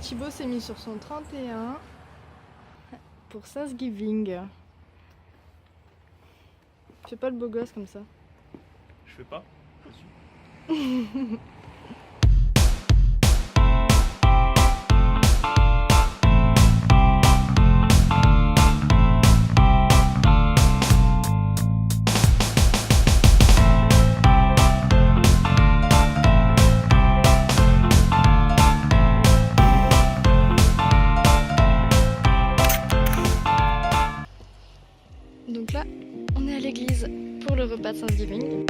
Thibaut s'est mis sur son 31 pour Thanksgiving. Fais pas le beau gosse comme ça. Je fais pas. Donc là, on est à l'église pour le repas de Thanksgiving.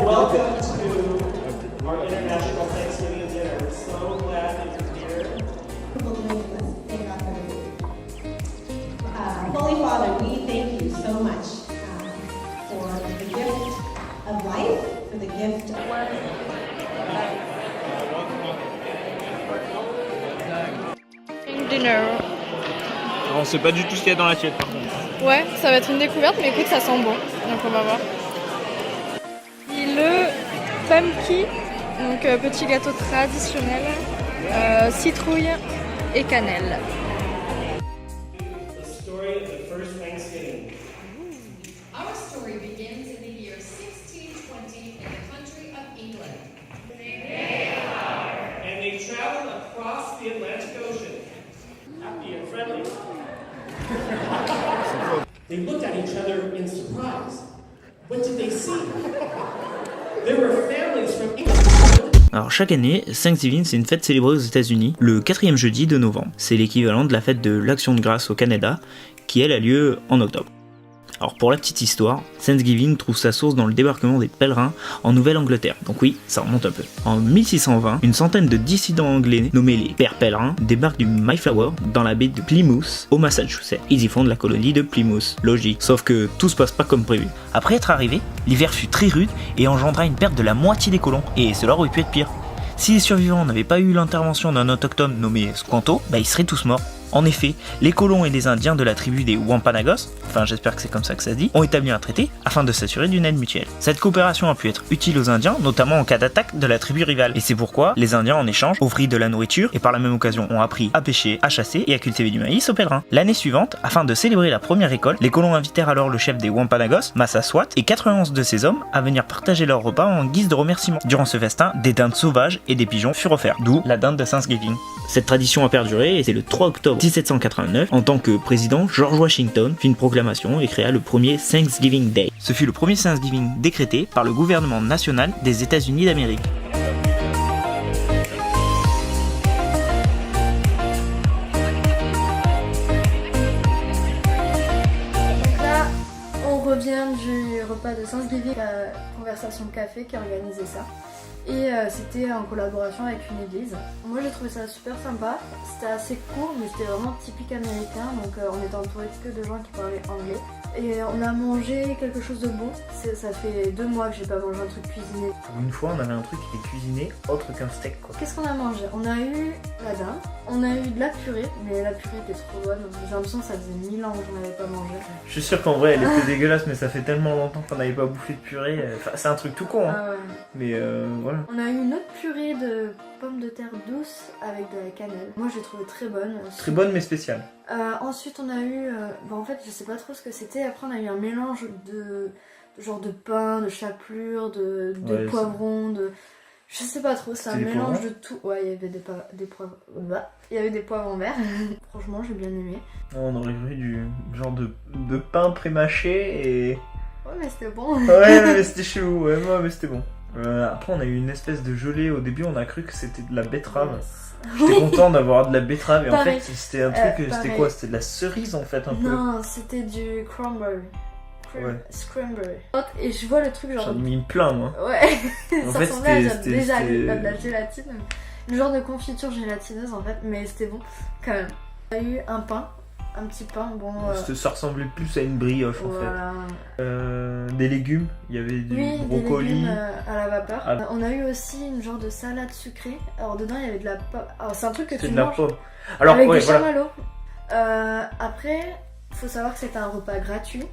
Welcome to our International Thanksgiving dinner. We're so glad that you're here. Holy Father, we thank you so much for the gift of life, for the gift of Dinner. On sait pas du tout ce qu'il y a dans l'assiette par contre. Ouais, ça va être une découverte, mais écoute, ça sent bon. Donc on va voir. Et le pumpkin, donc petit gâteau traditionnel, citrouille et cannelle. The story of the first Thanksgiving. Our story begins in the year 1620 in the country of England. And they traveled across the Atlantic Ocean. Happy and friendly. They looked at each other in surprise. What did they see? There were families from England. Alors chaque année, Thanksgiving c'est une fête célébrée aux États-Unis le 4e jeudi de novembre. C'est l'équivalent de la fête de l'Action de grâce au Canada, qui elle a lieu en octobre. Alors pour la petite histoire, Thanksgiving trouve sa source dans le débarquement des pèlerins en Nouvelle-Angleterre. Donc oui, ça remonte un peu. En 1620, une centaine de dissidents anglais nommés les Pères Pèlerins débarquent du Mayflower dans la baie de Plymouth au Massachusetts. Ils y fondent la colonie de Plymouth. Logique, sauf que tout se passe pas comme prévu. Après être arrivés, l'hiver fut très rude et engendra une perte de la moitié des colons. Et cela aurait pu être pire. Si les survivants n'avaient pas eu l'intervention d'un autochtone nommé Squanto, ils seraient tous morts. En effet, les colons et les indiens de la tribu des Wampanoags, enfin j'espère que c'est comme ça que ça se dit, ont établi un traité afin de s'assurer d'une aide mutuelle. Cette coopération a pu être utile aux indiens, notamment en cas d'attaque de la tribu rivale. Et c'est pourquoi les indiens en échange offrirent de la nourriture et par la même occasion ont appris à pêcher, à chasser et à cultiver du maïs aux pèlerins. L'année suivante, afin de célébrer la première récolte, les colons invitèrent alors le chef des Wampanoags, Massasoit, et 91 de ses hommes à venir partager leur repas en guise de remerciement. Durant ce festin, des dindes sauvages et des pigeons furent offerts, d'où la dinde de Thanksgiving. Cette tradition a perduré et c'est le 3 octobre 1789, en tant que président, George Washington fit une proclamation et créa le premier Thanksgiving Day. Ce fut le premier Thanksgiving décrété par le gouvernement national des États-Unis d'Amérique. Donc là, on revient du repas de Thanksgiving à Conversation Café qui a organisé ça. Et c'était en collaboration avec une église. Moi j'ai trouvé ça super sympa, c'était assez court mais c'était vraiment typique américain, donc on était entouré que de gens qui parlaient anglais. Et on a mangé quelque chose de bon, ça fait 2 mois que j'ai pas mangé un truc cuisiné. Pour une fois on avait un truc qui était cuisiné autre qu'un steak quoi. Qu'est-ce qu'on a mangé? On a eu la dinde, on a eu de la purée, mais la purée était trop bonne, j'ai l'impression que ça faisait 1000 ans que j'en avais pas mangé. Je suis sûr qu'en vrai elle était dégueulasse mais ça fait tellement longtemps qu'on n'avait pas bouffé de purée, enfin, c'est un truc tout con hein. Ah ouais. Mais voilà. On a eu une autre purée de pommes de terre douces avec de la cannelle. Moi je l'ai trouvée très bonne. Très bonne mais spéciale. Ensuite on a eu, en fait je sais pas trop ce que c'était, après on a eu un mélange de genre de pain, de chapelure, de Ouais, poivrons, de... Je sais pas trop, c'est un C'était des mélange poivrons de tout. Ouais, il y avait des poivrons. Il y avait des poivrons verts. Franchement j'ai bien aimé. On aurait vu du genre de pain pré-mâché et... Ouais mais c'était bon. Ouais mais c'était chelou, ouais mais c'était bon. Après on a eu une espèce de gelée, au début on a cru que c'était de la betterave. Yes. J'étais content d'avoir de la betterave et Pareil. en fait c'était un truc, c'était pareil. quoi? C'était de la cerise en fait un peu. Non, c'était du cranberry. Ouais. Scramble. Et je vois le truc genre... J'en ai mis plein moi. Ouais, En ça fait, ressemblait à c'était- déjà c'était- de la gélatine. Le genre de confiture gélatineuse en fait, mais c'était bon quand même. On a eu un pain un petit pain. Bon, Ça ressemblait plus à une brioche en voilà. fait. Des légumes, il y avait du Oui, brocoli. des légumes à la vapeur. Ah. On a eu aussi une genre de salade sucrée. Alors dedans il y avait de la pomme. Alors c'est un truc que C'est tu de la manges pomme. Alors avec ouais, des voilà. chamallows. Après, faut savoir que c'était un repas gratuit.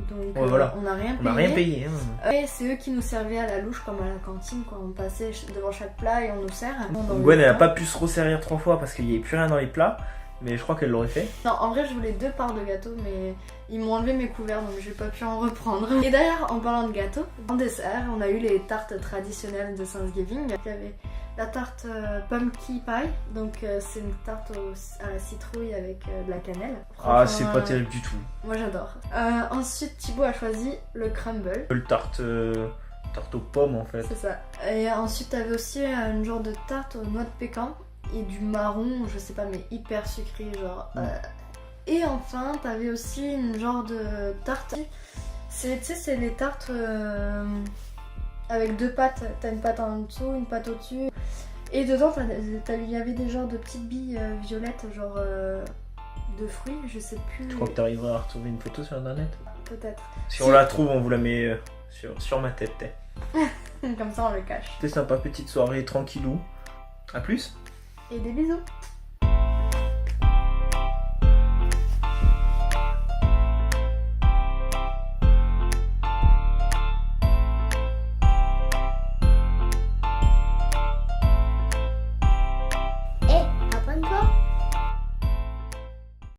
Donc Ouais, voilà. on n'a rien On payé. n'a rien payé. Hein. Et c'est eux qui nous servaient à la louche comme à la cantine quand on passait devant chaque plat et on nous sert. Donc Gwen, elle n'a pas pu se resservir 3 fois parce qu'il n'y avait plus rien dans les plats. Mais je crois qu'elle l'aurait fait. Non, en vrai, je voulais 2 parts de gâteau, mais ils m'ont enlevé mes couverts, donc j'ai pas pu en reprendre. Et d'ailleurs, en parlant de gâteau, en dessert, on a eu les tartes traditionnelles de Thanksgiving. Il y avait la tarte pumpkin pie, donc c'est une tarte à la citrouille avec de la cannelle. Ah, Franchement, c'est pas terrible du tout. Moi, j'adore. Ensuite, Thibaut a choisi le crumble. Le tarte aux pommes en fait. C'est ça. Et ensuite, t'avais aussi une genre de tarte aux noix de pécan et du marron, je sais pas, mais hyper sucré, genre. Et enfin, t'avais aussi une genre de tarte. Tu sais, c'est les tartes avec 2 pâtes. T'as une pâte en dessous, une pâte au-dessus. Et dedans, il y avait des genres de petites billes violettes, genre de fruits, je sais plus. Je crois que t'arriveras à retrouver une photo sur internet. Peut-être. Si on la trouve, on vous la met sur ma tête. Comme ça, on le cache. C'était sympa, petite soirée tranquillou. A plus. Et des bisous.